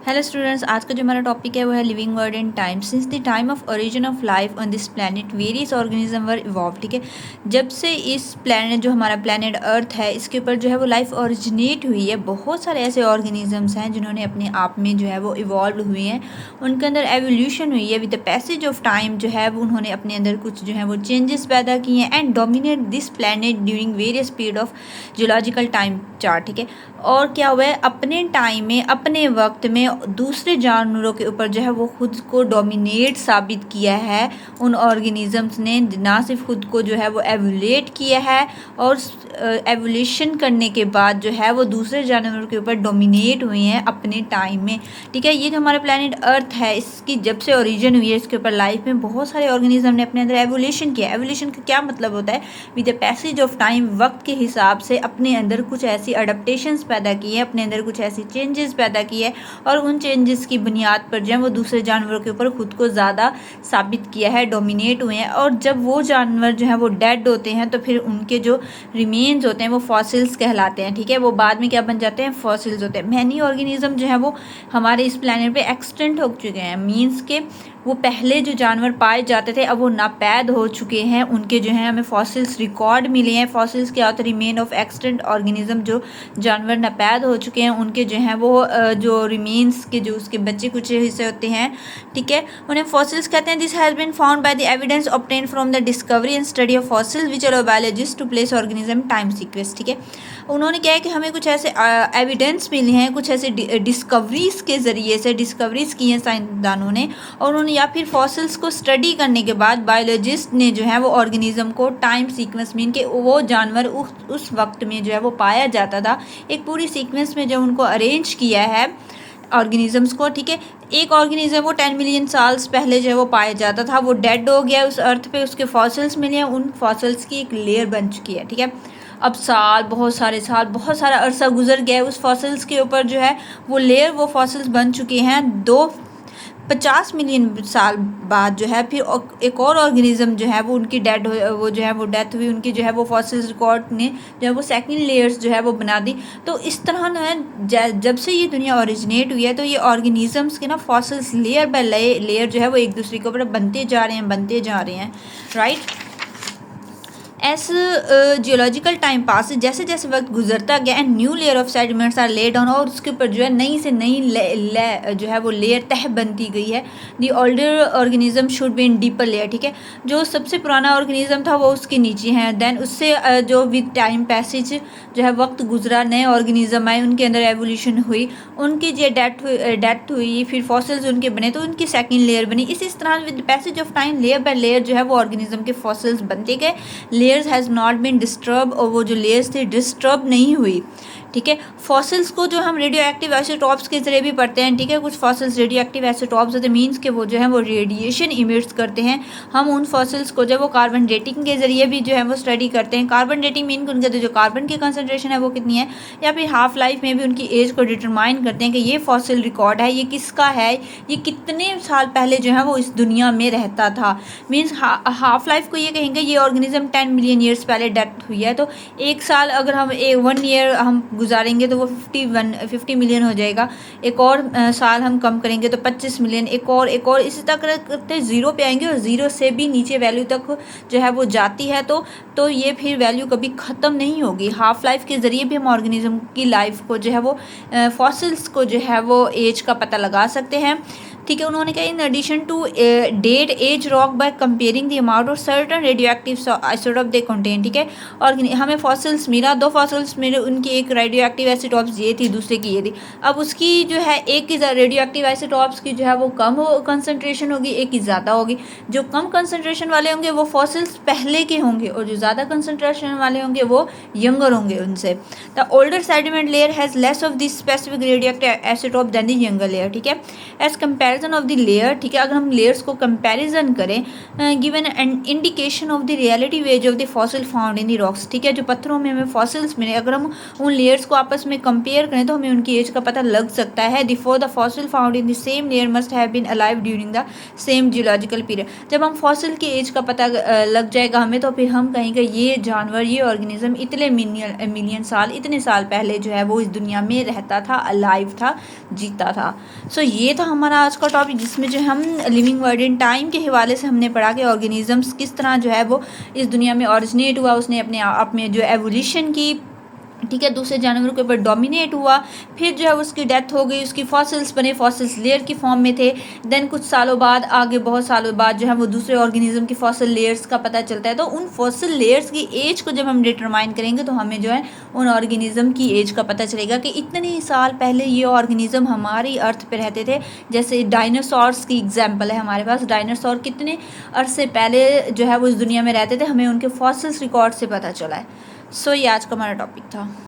Hello students, आज का जो हमारा टॉपिक है वो है living world in time. Since the time of origin of life on this planet various organism were evolve. ठीक है, जब से इस प्लैनेट जो हमारा प्लैनेट अर्थ है इसके ऊपर जो है वो लाइफ ओरिजिनेट हुई है, बहुत सारे ऐसे ऑर्गेनिजम्स हैं जिन्होंने अपने आप में जो है वो इवॉल्व हुए हैं, उनके अंदर एवोल्यूशन हुई है। With the passage of time जो है वो उन्होंने अपने अंदर कुछ जो है वो चेंजेस पैदा किए हैं and dominate this planet during various period of geological time chart. ठीक है, और क्या हुआ है, अपने टाइम में अपने वक्त में दूसरे जानवरों के ऊपर जो है वो खुद को डोमिनेट साबित किया है। उन ऑर्गेनिजम्स ने ना सिर्फ खुद को जो है वो एवोलेट किया है, और एवोल्यूशन करने के बाद जो है वो दूसरे जानवरों के ऊपर डोमिनेट हुए हैं अपने टाइम में। ठीक है, ये जो हमारा प्लैनेट अर्थ है इसकी जब से ओरिजिन हुई है इसके ऊपर लाइफ में बहुत सारे ऑर्गेनिज्म ने अपने अंदर एवोल्यूशन किया। एवोल्यूशन का क्या मतलब होता है, with the passage of time, वक्त के हिसाब से अपने अंदर कुछ ऐसी अडेप्टेशंस पैदा की है, अपने अंदर कुछ ऐसी चेंजेस पैदा की है, और उन चेंजेस की बुनियाद पर जो है वो दूसरे जानवरों के ऊपर खुद को ज़्यादा साबित किया है, डोमिनेट हुए हैं। और जब वो जानवर जो है वो डेड होते हैं तो फिर उनके जो रिमेन्स होते हैं वो फॉसिल्स कहलाते हैं। ठीक है, वो बाद में क्या बन जाते हैं, फॉसिल्स होते हैं। मैनी ऑर्गेनिज्म जो है वो हमारे इस प्लैनेट पे एक्सटेंट हो चुके हैं, मीन्स के वो पहले जो जानवर पाए जाते थे अब वो नापैद हो चुके हैं, उनके जो है हमें फॉसिल्स रिकॉर्ड मिले हैं। फॉसिल्स क्या होता है, रिमेन ऑफ एक्सटेंट ऑर्गेनिज्म, जो जानवर नापैद हो चुके हैं उनके जो है वो जो रिमेन्स के जो उसके बच्चे कुछ हिस्से होते हैं, ठीक है, उन्हें फॉसिल्स कहते हैं। This has been found by the evidence obtained from the discovery and study of fossils which allow biologist to place organism time sequence. ठीक है, उन्होंने क्या है कि हमें कुछ ऐसे एविडेंस मिले हैं, कुछ ऐसे डिस्कवरीज के ज़रिए से डिस्कवरीज की हैं साइंसदानों ने, और उन्होंने या फिर फॉसिल्स को स्टडी करने के बाद बायोलॉजिस्ट ने जो है वो ऑर्गेनिज्म को टाइम सीक्वेंस मीन के वो जानवर उस वक्त में जो है वो पाया जाता था, एक पूरी सीक्वेंस में जो उनको अरेंज किया है ऑर्गेनिजम्स को। ठीक है, एक ऑर्गेनिज्म वो 10 मिलियन साल्स पहले जो है वो पाया जाता था, वो डेड हो गया उस अर्थ पे, उसके फॉसिल्स मिले हैं, उन फॉसिल्स की एक लेयर बन चुकी है। ठीक है, अब बहुत सारा अरसा गुजर गया है, उस फॉसिल्स के ऊपर जो है वो लेयर, वो फॉसिल्स बन चुके हैं। 50 मिलियन साल बाद जो है फिर एक और ऑर्गेनिज्म जो है वो उनकी डेथ हुई, उनकी जो है वो फॉसिल्स रिकॉर्ड ने जो है वो सेकंड लेयर्स जो है वो बना दी। तो इस तरह ना जब से ये दुनिया ओरिजिनेट हुई है तो ये ऑर्गेनिजम्स के ना फॉसिल्स लेयर बाय लेयर जो है वो एक दूसरे के ऊपर बनते जा रहे हैं, right. As geological time pass, जैसे जैसे वक्त गुजरता गया and new layer of sediments are laid down, और उसके ऊपर जो है नई से नई जो है वो लेयर तह बनती गई है। The older organism should be in deeper layer. ठीक है, जो सबसे पुराना ऑर्गेनिज्म था वो उसके नीचे है, देन उससे जो विद टाइम पैसेज जो है वक्त गुजरा, नए ऑर्गेनिज्म आए, उनके अंदर एवोल्यूशन हुई, उनकी जो डेथ हुई, फिर फॉसिल्स उनके बने तो उनकी सेकेंड लेयर बनी। इस तरह with passage of time layer by layer जो है वो ऑर्गेनिज्म के फॉसिल्स बनते गए। Layers has not been disturb, और वो जो लेयर्स थी डिस्टर्ब नहीं हुई। ठीक है, फॉसिल्स को जो हम रेडियो एक्टिव आइसोटॉप्स के जरिए भी पढ़ते हैं। ठीक है, कुछ फॉसिल्स रेडियो एक्टिव आइसोटॉप्स होते हैं, मीन्स के वो जो है वो रेडिएशन इमिट्स करते हैं। हम उन फॉसिल्स को जो वो कार्बन डेटिंग के जरिए भी जो है वो स्टडी करते हैं। कार्बन डेटिंग मीन उनके जो कार्बन की कंसनट्रेशन है वो कितनी है, या फिर हाफ लाइफ में भी उनकी एज को डिटरमाइन करते हैं कि ये फॉसिल रिकॉर्ड है, ये किसका है, ये कितने साल पहले जो है वो इस दुनिया में रहता था। मीन्स हाफ लाइफ को ये कहेंगे ये ऑर्गेनिज्म 10 मिलियन ईयर्स पहले डेथ हुई है, तो एक साल अगर हम 1 ईयर हम गुजारेंगे तो वो 50 मिलियन हो जाएगा। एक और साल हम कम करेंगे तो 25 मिलियन, एक और इसी तरह करते ज़ीरो पे आएंगे, और ज़ीरो से भी नीचे वैल्यू तक जो है वो जाती है। तो ये फिर वैल्यू कभी ख़त्म नहीं होगी। हाफ लाइफ के ज़रिए भी हम ऑर्गेनिज्म की लाइफ को जो है वो फॉसिल्स को जो है वो एज का पता लगा सकते हैं। ठीक है, उन्होंने कहा in addition to date age rock by comparing the amount of certain radio active isotope they contain. ठीक है, और हमें फॉसिल्स मिला, 2 फॉसिल्स मिले, उनकी एक रेडियो एक्टिव आइसोटॉप्स ये थी, दूसरे की ये थी। अब उसकी जो है एक की रेडियो एक्टिव आइसोटॉप्स की जो है वो कम कंसनट्रेशन होगी, एक की ज़्यादा होगी। जो कम कंसनट्रेशन वाले होंगे वो फॉसिल्स पहले के होंगे, और जो ज़्यादा कंसनट्रेशन वाले होंगे वो यंगर होंगे उनसे। The older sediment layer has less of this specific radio active isotope than the younger layer. ठीक है, as compare comparison of the layer, ठीक है, अगर हम लेयर्स को कंपैरिजन करें, given an indication of the reality ways of the fossil found in the rocks, ठीक है, जो पत्थरों में हमें फॉसिल्स मिले, अगर हम उन लेयर्स को आपस में कंपेयर करें तो हमें उनकी एज का पता लग सकता है। Before the fossil found in the same layer must have been alive during the same geological period. जब हम फॉसिल की एज का पता लग जाएगा हमें, तो फिर हम कहेंगे ये जानवर, ये ऑर्गेनिज्म इतने मिलियन साल, इतने साल पहले जो है वो इस दुनिया में रहता था, अलाइव था, जीता था। सो ये था हमारा आज का टॉपिक, जिसमें जो हम लिविंग वर्ड इन टाइम के हवाले से हमने पढ़ा कि ऑर्गेनिजम्स किस तरह जो है वो इस दुनिया में ऑरिजिनेट हुआ, उसने अपने आप में जो एवोल्यूशन की, ठीक है, दूसरे जानवरों के ऊपर डोमिनेट हुआ, फिर जो है उसकी डेथ हो गई, उसकी फॉसिल्स बने, फॉसिल्स लेयर की फॉर्म में थे। देन कुछ सालों बाद, आगे बहुत सालों बाद जो है वो दूसरे ऑर्गेनिज्म की फॉसिल लेयर्स का पता चलता है। तो उन फॉसिल लेयर्स की एज को जब हम डिटरमाइन करेंगे तो हमें जो है उन ऑर्गेनिज्म की एज का पता चलेगा कि इतने साल पहले ये ऑर्गेनिज्म हमारी अर्थ पे रहते थे। जैसे डायनासोर्स की एग्जाम्पल है हमारे पास, डायनासोर कितने अरसे पहले जो है वो इस दुनिया में रहते थे, हमें उनके फॉसिल्स रिकॉर्ड से पता चला है। सो ये आज का हमारा टॉपिक था।